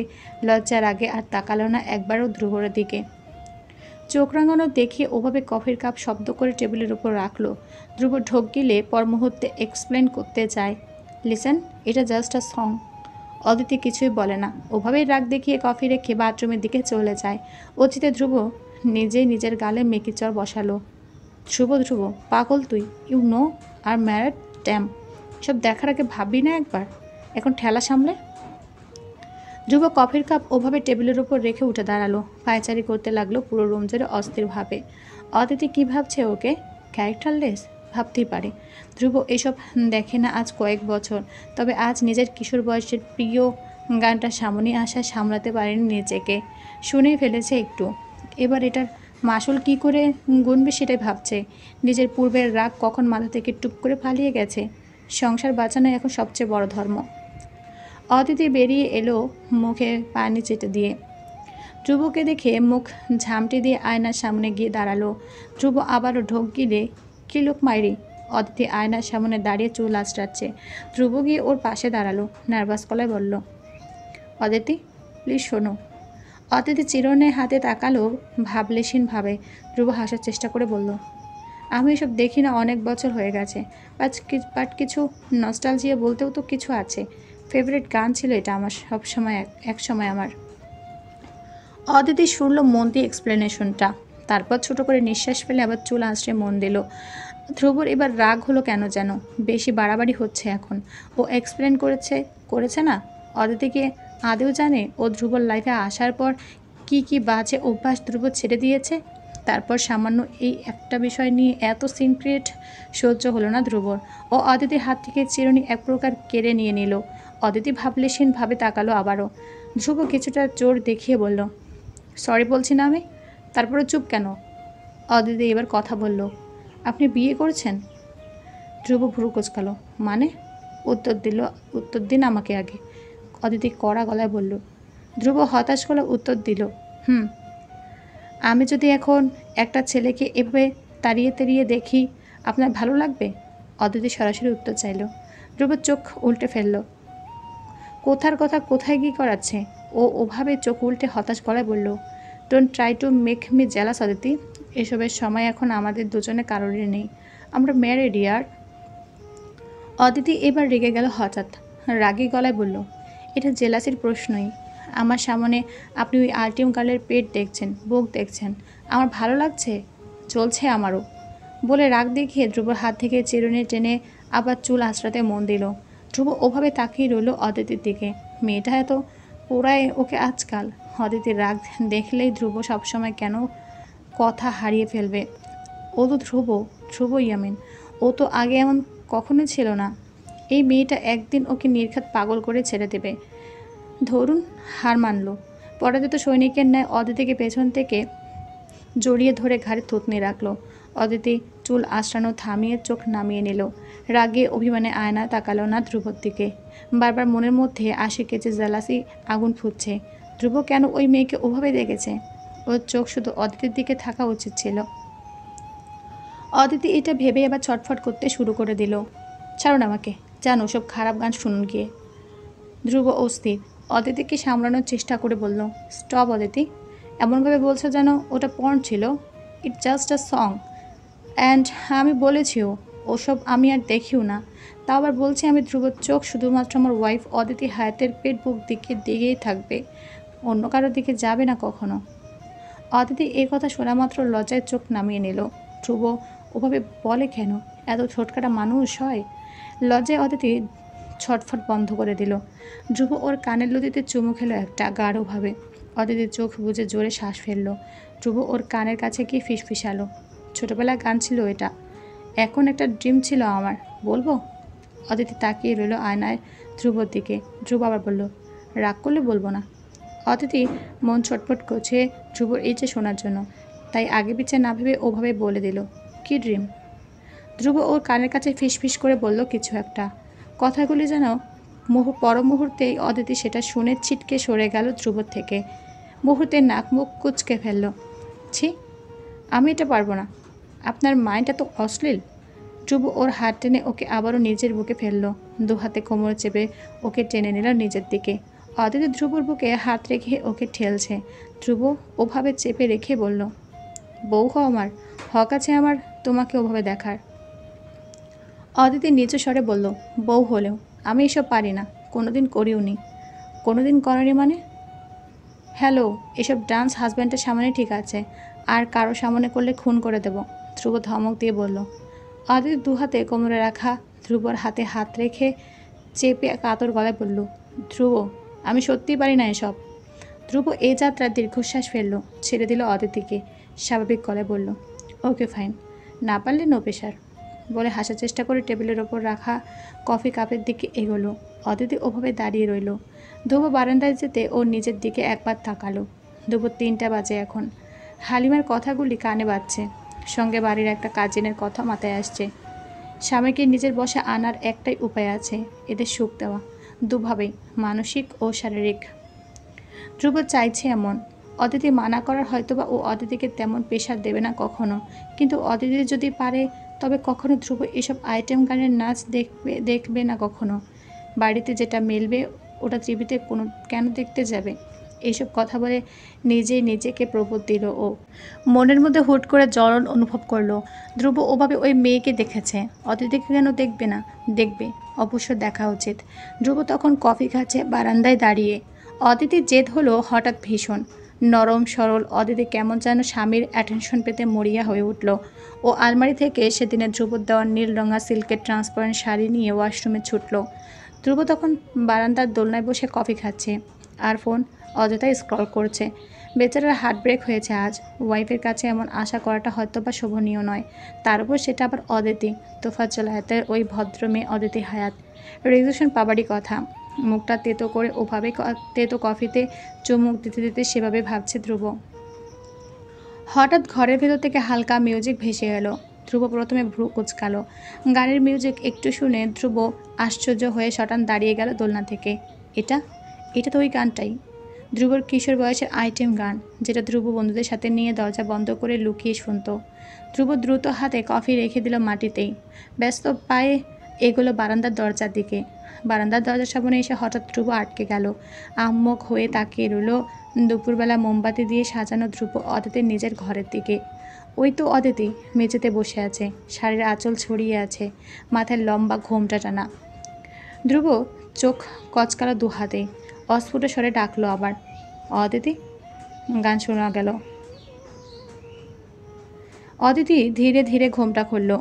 S1: লজ্জার আগে আর তাকালো না একবারও ধ্রুবর দিকে। চোখ রাঙানো দেখে ওভাবে কফির কাপ শব্দ করে টেবিলের উপর রাখলো। ধ্রুব ঢোক গিলে পর মুহূর্তে এক্সপ্লেন করতে চায়, লিসেন, এটা জাস্ট আ সং। অদিতি কিছুই বলে না, ওভাবেই রাগ দেখিয়ে কফি রেখে বাথরুমের দিকে চলে যায়। অচিতে ধ্রুব নিজেই নিজের গালে মেকি চর বসালো। ধ্রুব, পাগল তুই, you know are married, damn, সব দেখার আগে ভাববি না একবার? এখন ঠেলা সামলে। ধ্রুব কফির কাপ ওভাবে টেবিলের উপর রেখে উঠে দাঁড়ালো। পায়চারি করতে লাগলো পুরো রুম জুড়ে অস্থিরভাবে। অদিতি কী ভাবছে ওকে ক্যারেক্টারলেস ভাবতেই পারে। ধ্রুব এসব দেখে না আজ কয়েক বছর, তবে আজ নিজের কিশোর বয়সের প্রিয় গানটা সামনে আসা সামলাতে পারেনি নিজেকে। শুনেই ফেলেছে একটু, এবার এটার মাসুল কি করে গুনবে সেটাই ভাবছে। নিজের পূর্বের রাগ কখন মাথা থেকে টুপ করে পালিয়ে গেছে। সংসার বাঁচানো এখন সবচেয়ে বড় ধর্ম। অদিতি বেরিয়ে এলো মুখে পানি চেটে দিয়ে। ধ্রুবকে দেখে মুখ ঝামটে দিয়ে আয়নার সামনে গিয়ে দাঁড়ালো। ধ্রুব আবারও ঢোক গিলে, কি লোক মাইরি? অদিতি আয়নার সামনে দাঁড়িয়ে চুল আঁচড়াচ্ছে। ধ্রুব গিয়ে ওর পাশে দাঁড়ালো, নার্ভাস গলায় বলল, অদিতি প্লিজ শোনো। অদিতি চিরুনি হাতে তাকালো ভাবলেশীনভাবে। ধ্রুব হাসার চেষ্টা করে বলল, আমি এসব দেখি না অনেক বছর হয়ে গেছে, বাট কিছু নস্টালজিয়া বলতেও তো কিছু আছে। ফেভারিট গান ছিল এটা আমার সবসময়, এক সময় আমার। অদিতি শুনল মন দিয়ে এক্সপ্লেনেশনটা, তারপর ছোট করে নিঃশ্বাস ফেলে আবার চুল আঁচড়ে মন দিল। ধ্রুবর এবার রাগ হলো কেন যেন, বেশি বাড়াবাড়ি হচ্ছে এখন। ও এক্সপ্লেন করেছে না। অদিতিকে আদেও জানে ও ধ্রুবর লাইফে আসার পর কি কি বাজে অভ্যাস ধ্রুব ছেড়ে দিয়েছে। তারপর সামান্য এই একটা বিষয় নিয়ে এত সিন ক্রিয়েট সহ্য হলো না ধ্রুবর। ও অদিতির হাত থেকে চিরুনি এক প্রকার কেড়ে নিয়ে নিল। অদিতি ভাবলেশীনভাবে তাকালো আবারও। ধ্রুব কিছুটা জোর দেখিয়ে বলল, সরি বলছি না আমি। তারপরে চুপ কেন? অদিতি এবার কথা বলল, আপনি বিয়ে করেছেন? ধ্রুব ভ্রু কোচকালো, মানে? উত্তর দিন আমাকে আগে। অদিতি কড়া গলায় বলল। ধ্রুব হতাশ গলায় উত্তর দিল, আমি যদি এখন একটা ছেলেকে এভাবে তাড়িয়ে তাড়িয়ে দেখি, আপনার ভালো লাগবে? অদিতি সরাসরি উত্তর চাইল। ধ্রুব চোখ উল্টে ফেলল। কোথার কথা কোথায় গিয়ে করাচ্ছে? ও ওভাবে চোখ উল্টে হতাশ গলায় বলল, don't try to make me jealous Aditi. এসবের সময় এখন আমাদের দুজনে কারোরই নেই, আমরা ম্যারিড ইয়ার। অদিতি এবার রেগে গেল হঠাৎ, রাগী গলায় বলল, এটা জেলাসির প্রশ্নই। আমার সামনে আপনি ওই আলটিম গার্লের পেট দেখছেন, বুক দেখছেন, আমার ভালো লাগছে, চলছে আমারও। বলে রাগ দেখিয়ে ধ্রুবর হাত থেকে চিরুনি টেনে আবার চুল আঁচড়াতে মন দিল। ধ্রুব ওভাবে তাকিয়ে রইল অদিতির দিকে। মেয়েটা এত পোড়ায় ওকে আজকাল। অদিতির রাগ দেখলেই ধ্রুব সবসময় কেন কথা হারিয়ে ফেলবে। ও তো ধ্রুব ইয়ামিন, ও তো আগে এমন কখনোই ছিল না। এই মেয়েটা একদিন ওকে নির্ঘাত পাগল করে ছেড়ে দেবে। ধরুন হার মানল। পরাজিত সৈনিকের ন্যায় অদিতিকে পেছন থেকে জড়িয়ে ধরে ঘাড়ে থুতনি রাখলো। অদিতি চুল আঁচড়ানো থামিয়ে চোখ নামিয়ে নিল। রাগে অভিমানে আয়না তাকালো না ধ্রুবর দিকে। বারবার মনের মধ্যে আশিকে যে জেলাসি আগুন ফুটছে। ধ্রুব কেন ওই মেয়েকে ওভাবে দেখেছে? ওর চোখ শুধু অদিতির দিকে থাকা উচিত ছিল। অদিতি এটা ভেবে এবার ছটফট করতে শুরু করে দিল। ছাড়ুন আমাকে, জানো সব খারাপ গান শুনুন গিয়ে। ধ্রুব অস্থির। অদিতিকে সামলানোর চেষ্টা করে বলল, স্টপ অদিতি, এমনভাবে বলছো যেন ওটা পর্ন ছিল। It just a song. And আমি বলেছিও ওসব আমি আর দেখিও না। তা আবার বলছি আমি ধ্রুবর চোখ শুধুমাত্র আমার ওয়াইফ অদিতি হায়াতের পেট বুক দিকেই থাকবে, অন্য কারোর দিকে যাবে না কখনো। অদিতি এই কথা শোনা মাত্র লজ্জায় চোখ নামিয়ে নিল। ধ্রুব ওভাবে বলে কেন? এত ছোটখাটা মানুষ হয়? লজ্জায় অদিতি ছটফট বন্ধ করে দিল। ধ্রুব ওর কানের লতিতে চুমু খেলো একটা গাঢ়ভাবে। অদিতি চোখ বুজে জোরে শ্বাস ফেলল। ধ্রুব ওর কানের কাছে গিয়ে ফিসফিসালো, ছোটবেলায় গান ছিল এটা, এখন একটা ড্রিম ছিল আমার, বলবো? অদিতি তাকিয়ে রইল আয়নায় ধ্রুবর দিকে। ধ্রুব আবার বলল, রাগ করলে বলবো না। অদিতি মন ছটফট করছে ধ্রুবর এই যে শোনার জন্য, তাই আগে পিছে না ভেবে ওভাবে বলে দিল, কি ড্রিম? ধ্রুব ওর কানের কাছে ফিসফিস করে বলল কিছু একটা। কথাগুলি যেন পর মুহূর্তেই অদিতি সেটা শুনে ছিটকে সরে গেল ধ্রুবর থেকে। মুহূর্তে নাক মুখ কুচকে ফেলল। ছি, আমি এটা পারবো না, আপনার মাইন্ড এত অশ্লীল। ধ্রুব ওর হাত টেনে ওকে আবারও নিজের বুকে ফেলল। দু হাতে কোমর চেপে ওকে টেনে নিল নিজের দিকে। অদিতি ধ্রুবর বুকে হাত রেখে ওকে ঠেলছে। ধ্রুব ওভাবে চেপে রেখে বলল, বউ হও আমার, হক আছে আমার তোমাকে ওভাবে দেখার। অদিতি নিচু স্বরে বলল, বউ হলেও আমি এসব পারি না, কোনোদিন করিও নি। কোনোদিন করারই মানে? হ্যালো, এসব ডান্স হাজব্যান্ডের সামনে ঠিক আছে, আর কারো সামনে করলে খুন করে দেব, ধ্রুব ধমক দিয়ে বলল। অদিতি দু হাতে কোমরে রাখা ধ্রুবর হাতে হাত রেখে চেপে কাতর গলায় বলল, ধ্রুব আমি সত্যিই পারি না এসব। ধ্রুব এই যাত্রার দীর্ঘশ্বাস ফেলল, ছেড়ে দিল অদিতিকে। স্বাভাবিক গলায় বলল, ওকে ফাইন, না পারলে নো প্রেশার, বলে হাসার চেষ্টা করে টেবিলের ওপর রাখা কফি কাপের দিকে এগোলো। অদিতি ওভাবে দাঁড়িয়ে রইল। ধ্রুব বারান্দায় যেতে ওর নিজের দিকে একবার তাকালো। দুপুর 3টা বাজে এখন। হালিমার কথাগুলি কানে বাজছে, সঙ্গে বাড়ির একটা কাজিনের কথা মাথায় আসছে। স্বামীকে নিজের বসে আনার একটাই উপায় আছে, এদের সুখ দেওয়া, দুভাবেই, মানসিক ও শারীরিক। ধ্রুব চাইছে এমন। অদিতি মানা করার হয়তোবা ও অদিতিকে তেমন প্রেশার দেবে না কখনো, কিন্তু অদিতি যদি পারে তবে কখনো ধ্রুব এসব আইটেম গানের নাচ দেখবে না কখনো। বাড়িতে যেটা মেলবে ওটা টিভিতে কেন দেখতে যাবে? এইসব কথা বলে নিজেকে প্রবোধ দিল ও। মনের মধ্যে হুট করে জ্বলন অনুভব করলো। ধ্রুব ওভাবে ওই মেয়েকে দেখেছে, অদিতিকে কেন দেখবে না? দেখবে, অবশ্য দেখা উচিত। ধ্রুব তখন কফি খাচ্ছে বারান্দায় দাঁড়িয়ে। অদিতির জেদ হলো হঠাৎ ভীষণ। নরম সরল অদিতি কেমন যেন স্বামীর অ্যাটেনশন পেতে মরিয়া হয়ে উঠল। ও আলমারি থেকে সেদিনে ধ্রুবর দেওয়ার নীল রঙা সিল্কের ট্রান্সপারেন্ট শাড়ি নিয়ে ওয়াশরুমে ছুটল। ধ্রুব তখন বারান্দার দোলনায় বসে কফি খাচ্ছে আর ফোন অযথাই স্ক্রল করছে। বেচারার হার্ট ব্রেক হয়েছে আজ। ওয়াইফের কাছে এমন আশা করাটা হয়তো বা শোভনীয় নয়, তার উপর সেটা আবার অদিতি, তোফাজ্জল হায়াতের ওই ভদ্র মেয়ে অদিতি হায়াত। রেজুলেশন পাবারই কথা। মুখটা তেতো করে ওভাবে তেতো কফিতে চুমুক দিতে দিতে সেভাবে ভাবছে ধ্রুব। হঠাৎ ঘরের ভেতর থেকে হালকা মিউজিক ভেসে এলো। ধ্রুব প্রথমে ভ্রু কুচকালো। গানের মিউজিক একটু শুনে ধ্রুব আশ্চর্য হয়ে শটান দাঁড়িয়ে গেল দোলনা থেকে। এটা এটা তো ওই গানটাই, ধ্রুবর কিশোর বয়সের আইটেম গান, যেটা ধ্রুব বন্ধুদের সাথে নিয়ে দরজা বন্ধ করে লুকিয়ে শুনত। ধ্রুব দ্রুত হাতে কফি রেখে দিল মাটিতেই। ব্যস্ত পায়ে এগুলো বারান্দার দরজার দিকে। বারান্দার দরজার সামনে এসে হঠাৎ ধ্রুব আটকে গেল। আম্মক হয়ে তাকিয়ে রইল দুপুরবেলা মোমবাতি দিয়ে সাজানো ধ্রুব অদিতির নিজের ঘরের দিকে। ওই তো অদিতি মেঝেতে বসে আছে, শাড়ির আঁচল ছড়িয়ে আছে, মাথায় লম্বা ঘোমটা টানা। ধ্রুব চোখ কচকালো দু হাতে, অস্ফুট স্বরে ডাকলো আবার, অদিতি। গান শোনা গেল। অদিতি ধীরে ধীরে ঘোমটা খুলল।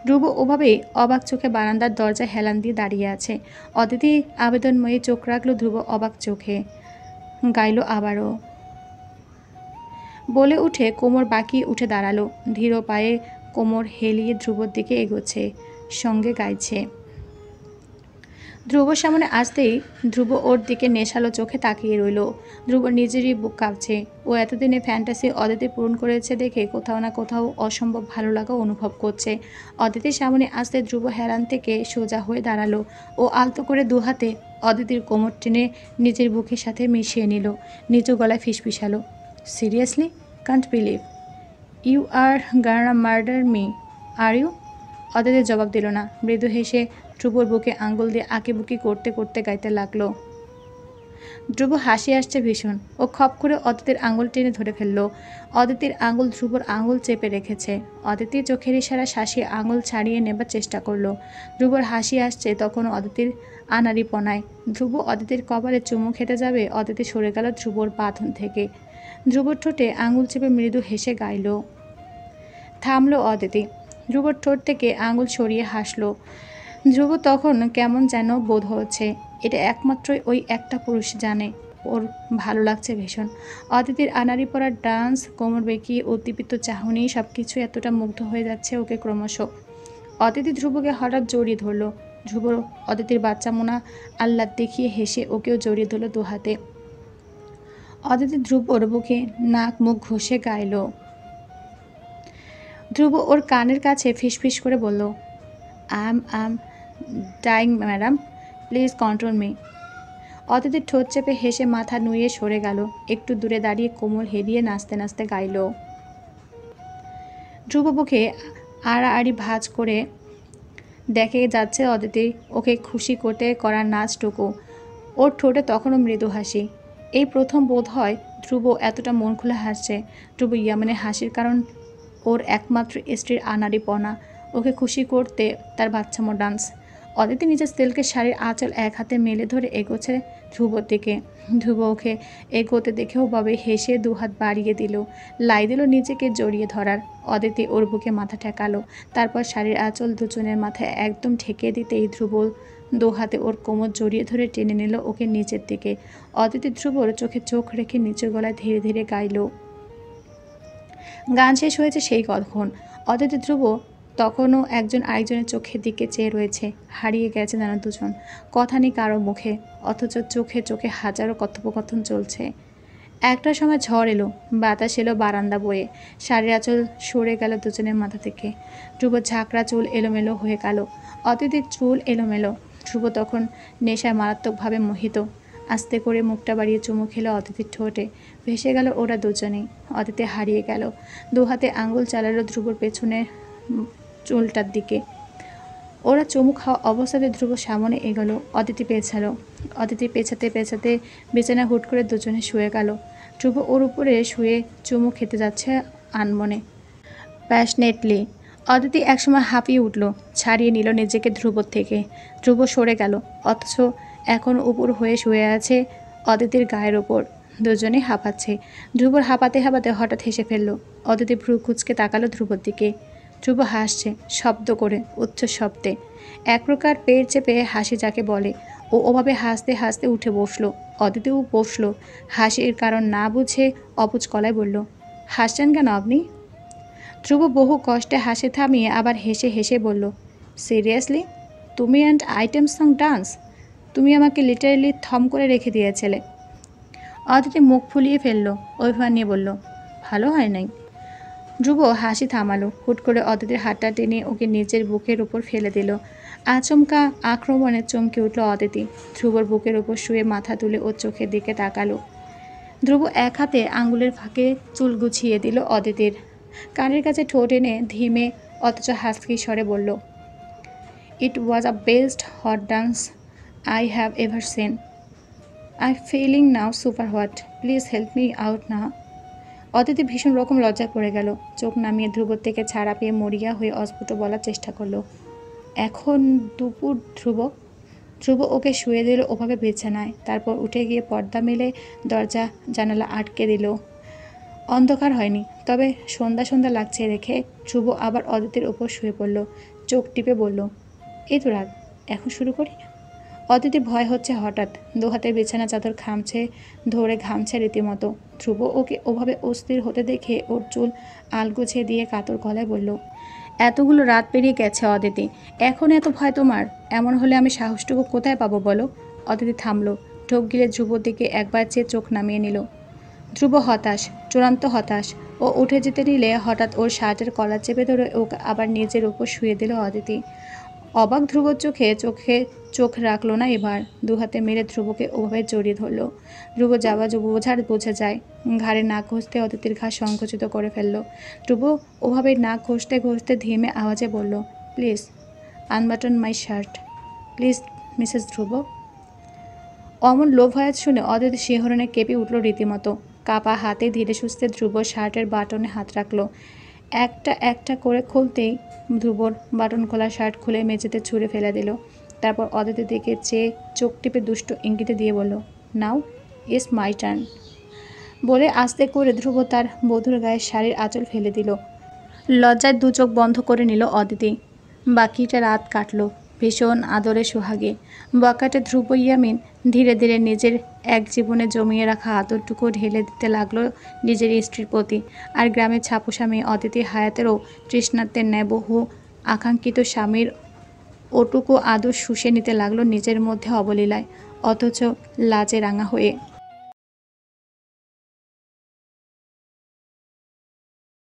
S1: ধ্রুব ওভাবেই অবাক চোখে বারান্দার দরজায় হেলান দিয়ে দাঁড়িয়ে আছে। অদিতি আবেদনময়ী চোখ রাখলো ধ্রুব অবাক চোখে। গাইল আবারও। বলে উঠে কোমর বাঁকিয়ে উঠে দাঁড়ালো। ধীর পায়ে কোমর হেলিয়ে ধ্রুবর দিকে এগোচ্ছে, সঙ্গে গাইছে। ধ্রুবর সামনে আসতেই ধ্রুব ওর দিকে নেশালো চোখে তাকিয়ে রইল। ধ্রুব নিজেরই বুক কাঁপছে। ও এতদিনে ফ্যান্টাসি অদিতি পূরণ করেছে দেখে কোথাও না কোথাও অসম্ভব ভালো লাগা অনুভব করছে। অদিতির সামনে আসতে ধ্রুব হেলান থেকে সোজা হয়ে দাঁড়ালো। ও আলতো করে দু হাতে অদিতির কোমর টেনে নিজের বুকের সাথে মিশিয়ে নিল। নিচু গলায় ফিসফিসালো, seriously? Can't believe you are gonna murder me, are you? Aditi জবাব দিল না। মৃদু হেসে ধ্রুবর বুকে আঙ্গুল দিয়ে আঁকিবুকি করতে করতে গাইতে লাগলো। ধ্রুব হাসি আসছে ভীষণ। ও খপ করে অদিতির আঙুল টেনে ধরে ফেলল। অদিতির আঙুল ধ্রুবর আঙুল চেপে রেখেছে। অদিতি চোখের ইশারা শাসিয়ে আঙুল ছাড়িয়ে নেবার চেষ্টা করলো। ধ্রুবর হাসি আসছে তখন অদিতির আনাড়িপনায়। ধ্রুব অদিতির কপালে চুমু খেতে যাবে, অদিতি সরে গেল ধ্রুবর বাঁধন থেকে। ধ্রুবর ঠোঁটে আঙুল চেপে মৃদু হেসে গাইল। থামলো অদিতি। ধ্রুবর ঠোঁট থেকে আঙুল সরিয়ে হাসলো। ধ্রুব তখন কেমন যেন বোধ হচ্ছে, এটা একমাত্রই ওই একটা পুরুষ জানে ওর ভালো লাগছে ভীষণ। অদিতির আনাড়ি পরা ডান্স, কোমর বেঁকিয়ে উদ্দীপিত চাহনি, সব কিছু এতটা মুগ্ধ হয়ে যাচ্ছে ওকে ক্রমশ। অদিতি ধ্রুবকে হঠাৎ জড়িয়ে ধরল। ধ্রুব অদিতির বাচ্চা মোনা আহ্লাদ দেখিয়ে হেসে ওকেও জড়িয়ে ধরল দু হাতে। অদিতি ধ্রুবর বুকে নাক মুখ ঘষে গাইল। ধ্রুব ওর কানের কাছে ফিসফিস করে বলল, I'm dying madam, please control me. অদিতির ঠোঁট চেপে হেসে মাথা নুয়ে সরে গেল। একটু দূরে দাঁড়িয়ে কোমর হেলিয়ে নাচতে নাচতে গাইল। ধ্রুব বুকে আড়াআড়ি ভাঁজ করে দেখে যাচ্ছে অদিতি ওকে খুশি করতে করা নাচটুকু। ওর ঠোঁটে তখনও মৃদু হাসি। এই প্রথম বোধ হয় ধ্রুব এতটা মন খুলে হাসছে। ধ্রুব ইয়ামিনের হাসির কারণ ওর একমাত্র স্ত্রীর আনাড়িপনা, ওকে খুশি করতে তার বাচ্চামো ডান্স। অদিতি নিজের সিল্কের শাড়ির আঁচল এক হাতে মেলে ধরে এগোচ্ছে ধ্রুবর দিকে। ধ্রুব ওকে এগোতে দেখেও ভাবে হেসে দুহাত বাড়িয়ে দিল, লাই দিল নিজেকে জড়িয়ে ধরার। অদিতি ওর বুকে মাথা ঠেকালো, তারপর শাড়ির আঁচল দুজনের মাথায় একদম ঠেকে দিতেই ধ্রুব দু হাতে ওর কোমর জড়িয়ে ধরে টেনে নিল ওকে নিচের দিকে। অদিতি ধ্রুবর চোখে চোখ রেখে নিচের গলায় ধীরে ধীরে গাইল। গান শেষ হয়েছে সেই কখন। অদিতি ধ্রুব তখনও একজন আরেকজনের চোখের দিকে চেয়ে রয়েছে। হারিয়ে গেছে যেন দুজন, কথা নেই কারো মুখে, অথচ চোখে চোখে হাজারো কথোপকথন চলছে। একটা সময় ঝড় এলো, বাতাস এলো বারান্দা বয়ে, শাড়ির আঁচল সরে গেল দুজনের মাথা থেকে। ধ্রুব ঝাঁকড়া চুল এলোমেলো হয়ে গেল, অদিতির চুল এলোমেলো। ধ্রুব তখন নেশায় মারাত্মকভাবে মোহিত। আস্তে করে মুখটা বাড়িয়ে চুমু খেলো অদিতির ঠোঁটে। ভেসে গেল ওরা দুজনেই। অদিতি হারিয়ে গেল। দু হাতে আঙুল চালালো ধ্রুবর পেছনে চুলটার দিকে। ওরা চুমু খাওয়া অবস্থাতে ধ্রুব সামনে এগোলো, অদিতি পেছালো। অদিতি পেছাতে পেছাতে বিছানা হুট করে দুজনে শুয়ে গেল। ধ্রুব ওর উপরে শুয়ে চুমু খেতে যাচ্ছে আনমনে, প্যাশনেটলি। অদিতি একসময় হাঁপিয়ে উঠল, ছাড়িয়ে নিল নিজেকে ধ্রুবর থেকে। ধ্রুব সরে গেল, অথচ এখন উপর হয়ে শুয়ে আছে অদিতির গায়ের ওপর। দুজনে হাঁপাচ্ছে। ধ্রুবর হাঁপাতে হাঁপাতে হঠাৎ হেসে ফেলল। অদিতি ভ্রু কুঁচকে তাকালো ধ্রুবর দিকে। ধ্রুব হাসছে, শব্দ করে, উচ্চ শব্দে। এক প্রকার পেট চেপে হাসি যাকে বলে। ও ওভাবে হাসতে হাসতে উঠে বসলো। অদিতিও বসলো। হাসির কারণ না বুঝে অবুঝ গলায় বলল, হাসছেন কেন আপনি? ধ্রুব বহু কষ্টে হাসি থামিয়ে আবার হেসে হেসে বলল, সিরিয়াসলি? তুমি অ্যান্ড আইটেম সং ডান্স? তুমি আমাকে লিটারেলি থম করে রেখে দিয়েছিলে। অদিতি মুখ ফুলিয়ে ফেলল, অভিমান নিয়ে বলল, ভালো হয় নাই। ধ্রুব হাসি থামালো। হুট করে অদিতির হাতটা টেনে ওকে নিজের বুকের উপর ফেলে দিল। আচমকা আক্রমণে চমকে উঠল অদিতি। ধ্রুবর বুকের উপর শুয়ে মাথা তুলে ওর চোখের দিকে তাকালো। ধ্রুব এক হাতে আঙ্গুলের ফাঁকে চুল গুছিয়ে দিল অদিতির। কানের কাছে ঠোঁট এনে ধীমে অথচ হাসকি স্বরে বলল, it was a best hot dance I have ever seen. I feeling now super hot, please help me out না। অদিতি ভীষণ রকম লজ্জায় পড়ে গেল। চোখ নামিয়ে ধ্রুবর থেকে ছাড়া পেয়ে মরিয়া হয়ে অস্ফুট বলার চেষ্টা করলো, এখন দুপুর ধ্রুব। ধ্রুব ওকে শুয়ে দিল ওভাবে বিছানায়। তারপর উঠে গিয়ে পর্দা মেলে দরজা জানালা আটকে দিল। অন্ধকার হয়নি, তবে সন্ধ্যা সন্ধ্যা লাগছে দেখে ধ্রুব আবার অদিতির ওপর শুয়ে পড়ল। চোখ টিপে বলল, এই তো রাত, এখন শুরু করি। অদিতি ভয় হচ্ছে হঠাৎ। দু হাতে বিছানা চাদর ধরে ঘামছে রীতিমতো। ধ্রুব ওকে ওভাবে অস্থির হতে দেখে ওর চুল আলগোছে দিয়ে কাতর গলায় বলল, এতগুলো রাত পেরিয়ে গেছে অদিতি, এখন এত ভয় তোমার? এমন হলে আমি সাহসটুকু কোথায় পাবো বলো? অদিতি থামলো, ঢোক গিলে ধ্রুবর দিকে একবার চেয়ে চোখ নামিয়ে নিল। ধ্রুব হতাশ, চূড়ান্ত হতাশ। ও উঠে যেতে নিলে হঠাৎ ওর শার্টের কলার চেপে ধরে ওকে আবার নিজের উপর শুয়ে দিল অদিতি। অবাক ধ্রুবর চোখে চোখ রাখলো না এবার। দু হাতে মেরে ধ্রুবকে ওভাবে জড়িয়ে ধরলো। ধ্রুব যাওয়া বোঝা যায়। ঘাড়ে নাক ঘষতে অদিতির ঘাড় সংকুচিত করে ফেলল। ধ্রুব ওভাবে নাক ঘষতে ঘষতে ধীমে আওয়াজে বলল, please unbutton my shirt, please Mrs Dhruv. অমন লোভ ভয়াত শুনে অদিতি শিহরণে কেঁপে উঠল রীতিমতো। কাপা হাতে ধীরে সুস্থে ধ্রুব শার্টের বাটনে হাত রাখলো। একটা একটা করে খুলতেই ধ্রুবর বাটন খোলা শার্ট খুলে মেঝেতে ছুঁড়ে ফেলে দিল। তারপর অদিতির দিকে চেয়ে চোখ টিপে দুষ্ট ইঙ্গিতে দিয়ে বলল, নাও ইটস মাই টার্ন। বলে আস্তে করে ধ্রুব তার বধূর গায়ে শাড়ির আঁচল ফেলে দিল। লজ্জায় দু চোখ বন্ধ করে নিল অদিতি। বাকিটা রাত কাটলো। ভীষণ আদরে সোহাগে। বকাটে ধ্রুব ইয়ামিন ধীরে ধীরে নিজের এক জীবনে জমিয়ে রাখা আদরটুকু ঢেলে দিতে লাগলো নিজের স্ত্রীর প্রতি। আর গ্রামের ছাপোস্বামী অদিতি হায়াতেরও তৃষ্ণার্তের ন্যায় বহু আকাঙ্ক্ষিত স্বামীর ওটুকু আদর শুষে নিতে লাগলো নিজের মধ্যে অবলীলায়, অথচ লাজে রাঙা হয়ে।